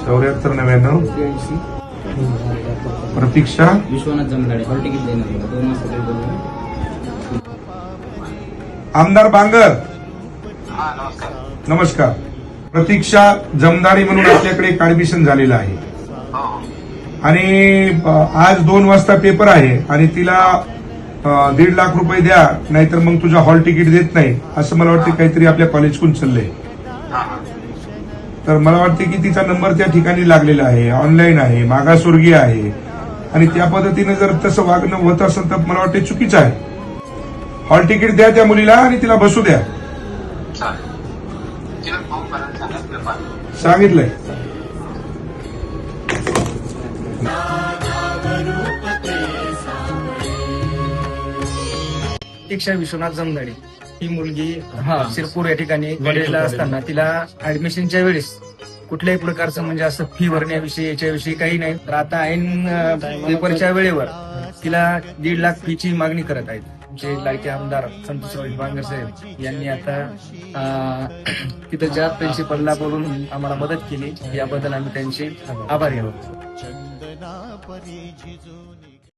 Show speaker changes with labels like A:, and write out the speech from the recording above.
A: 7499
B: 83
A: प्रतीक्षा
B: Vishwanath Jamdade hall ticket देणार 2 वाजता बोलून.
A: आमदार बांगर नमस्कार. प्रतीक्षा जमदाडे म्हणून आपल्याकडे एक ऍडमिशन झालेलं आहे आणि आज 2 वाजता पेपर आहे आणि तिला 1.5 लाख रुपये द्या नाहीतर मग तुझा हॉल तिकीट देत नाही असं मला वाटतं काहीतरी आपल्या कॉलेजकडून चाललंय. तर मला वाटते की तिचा नंबर त्या ठिकाणी लागलेला आहे, ऑनलाईन आहे, मागासवर्गीय आहे आणि त्या पद्धतीने जर तसं वागणं होत असेल तर मला वाटते चुकीचं आहे. हॉल तिकीट द्या त्या मुलीला आणि तिला बसू द्या. सांगितलंय.
C: प्रतीक्षा विश्वनाथ जमदाडे ही मुलगी शिरपूर या ठिकाणी कॉलेजला असताना तिला ऍडमिशनच्या वेळेस कुठल्याही प्रकारचं म्हणजे असं फी भरण्याविषयी याच्याविषयी काही नाही. तर आता ऐन पेपरच्या वेळेवर तिला 1.5 लाख फीची मागणी करत आहेत. आमचे लाडके आमदार संतोषराव बांगर साहेब यांनी आता तिथच्या प्रिन्सिपलला बोलून आम्हाला मदत केली. याबद्दल आम्ही त्यांचे आभारी आहोत.